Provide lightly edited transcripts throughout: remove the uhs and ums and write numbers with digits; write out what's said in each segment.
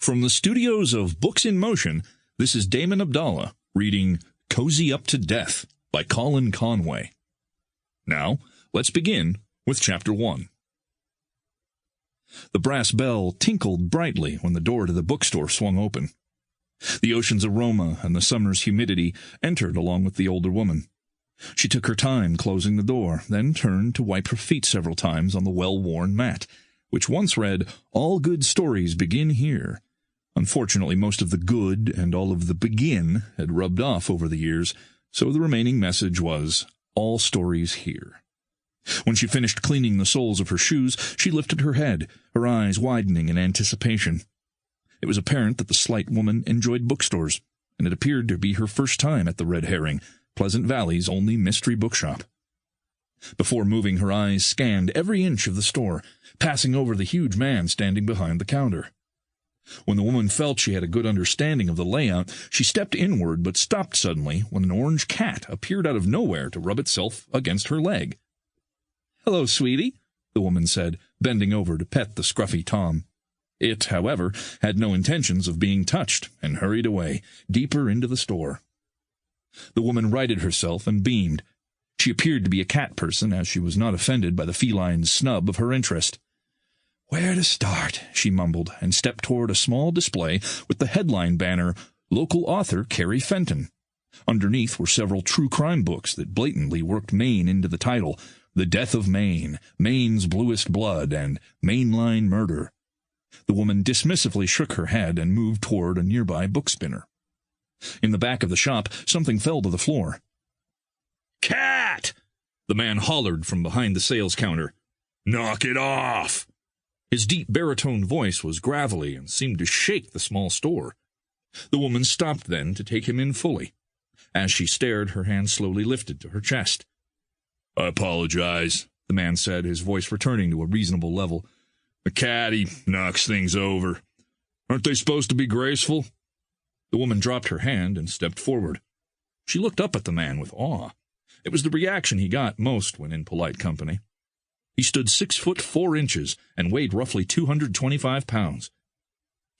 From the studios of Books in Motion, this is Damon Abdallah reading Cozy Up to Death by Colin Conway. Now, let's begin with Chapter 1. The brass bell tinkled brightly when the door to the bookstore swung open. The ocean's aroma and the summer's humidity entered along with the older woman. She took her time closing the door, then turned to wipe her feet several times on the well-worn mat, which once read, "All good stories begin here." Unfortunately, most of the good and all of the begin had rubbed off over the years, so the remaining message was, "All stories here." When she finished cleaning the soles of her shoes, she lifted her head, her eyes widening in anticipation. It was apparent that the slight woman enjoyed bookstores, and it appeared to be her first time at the Red Herring, Pleasant Valley's only mystery bookshop. Before moving, her eyes scanned every inch of the store, passing over the huge man standing behind the counter. When the woman felt she had a good understanding of the layout, she stepped inward but stopped suddenly when an orange cat appeared out of nowhere to rub itself against her leg. "Hello, sweetie," the woman said, bending over to pet the scruffy Tom. It, however, had no intentions of being touched and hurried away, deeper into the store. The woman righted herself and beamed. She appeared to be a cat person, as she was not offended by the feline snub of her interest. "Where to start?" she mumbled, and stepped toward a small display with the headline banner, "Local Author Carrie Fenton." Underneath were several true crime books that blatantly worked Maine into the title, "The Death of Maine," "Maine's Bluest Blood," and "Mainline Murder." The woman dismissively shook her head and moved toward a nearby book spinner. In the back of the shop, something fell to the floor. "Cat!" the man hollered from behind the sales counter. "Knock it off!" His deep baritone voice was gravelly and seemed to shake the small store. The woman stopped then to take him in fully. As she stared, her hand slowly lifted to her chest. "I apologize," the man said, his voice returning to a reasonable level. "The cat, he knocks things over. Aren't they supposed to be graceful?" The woman dropped her hand and stepped forward. She looked up at the man with awe. It was the reaction he got most when in polite company. He stood 6'4" and weighed roughly 225 pounds.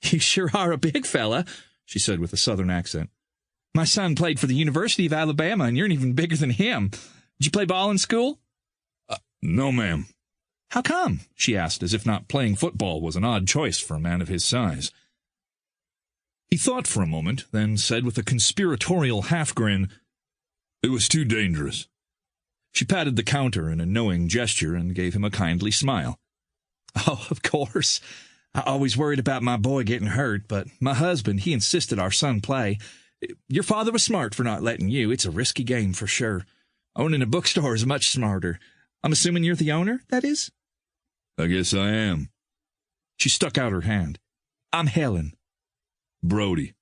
"You sure are a big fella," she said with a southern accent. "My son played for the University of Alabama, and you're even bigger than him. Did you play ball in school?" No, ma'am." "How come?" she asked, as if not playing football was an odd choice for a man of his size. He thought for a moment, then said with a conspiratorial half-grin, "It was too dangerous." She patted the counter in a knowing gesture and gave him a kindly smile. "Oh, of course. I always worried about my boy getting hurt, but my husband, he insisted our son play. Your father was smart for not letting you. It's a risky game for sure. Owning a bookstore is much smarter. I'm assuming you're the owner, that is?" "I guess I am." She stuck out her hand. "I'm Helen." "Brody."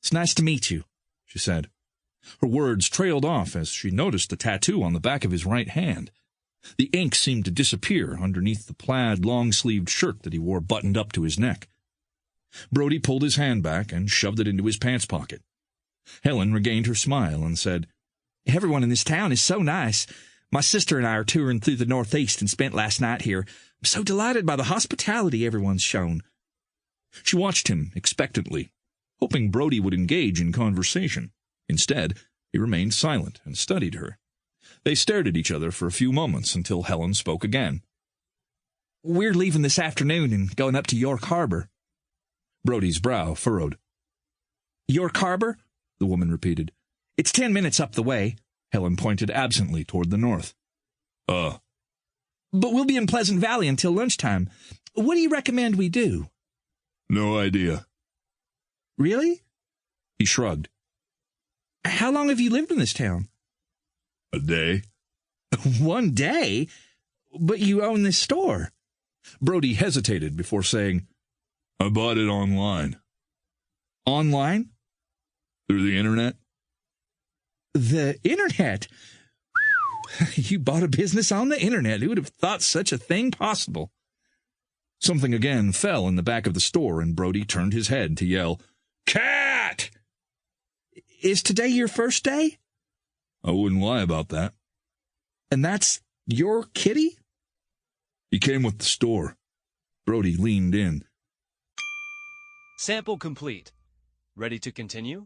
"It's nice to meet you," she said. Her words trailed off as she noticed the tattoo on the back of his right hand. The ink seemed to disappear underneath the plaid long-sleeved shirt that he wore buttoned up to his neck. Brody pulled his hand back and shoved it into his pants pocket. Helen regained her smile and said, "Everyone in this town is so nice. My sister and I are touring through the Northeast and spent last night here. I'm so delighted by the hospitality everyone's shown." She watched him expectantly, hoping Brody would engage in conversation. Instead, he remained silent and studied her. They stared at each other for a few moments until Helen spoke again. "We're leaving this afternoon and going up to York Harbor." Brody's brow furrowed. "York Harbor?" the woman repeated. "It's 10 minutes up the way." Helen pointed absently toward the north. "But we'll be in Pleasant Valley until lunchtime. What do you recommend we do?" "No idea." "Really?" He shrugged. "How long have you lived in this town?" "A day." "1 day? But you own this store." Brody hesitated before saying, "I bought it online." "Online?" "Through the internet." "The internet? You bought a business on the internet. Who would have thought such a thing possible?" Something again fell in the back of the store, and Brody turned his head to yell, "Cat!" "Is today your first day?" "I wouldn't lie about that." "And that's your kitty?" "He came with the store." Brody leaned in. Sample complete. Ready to continue?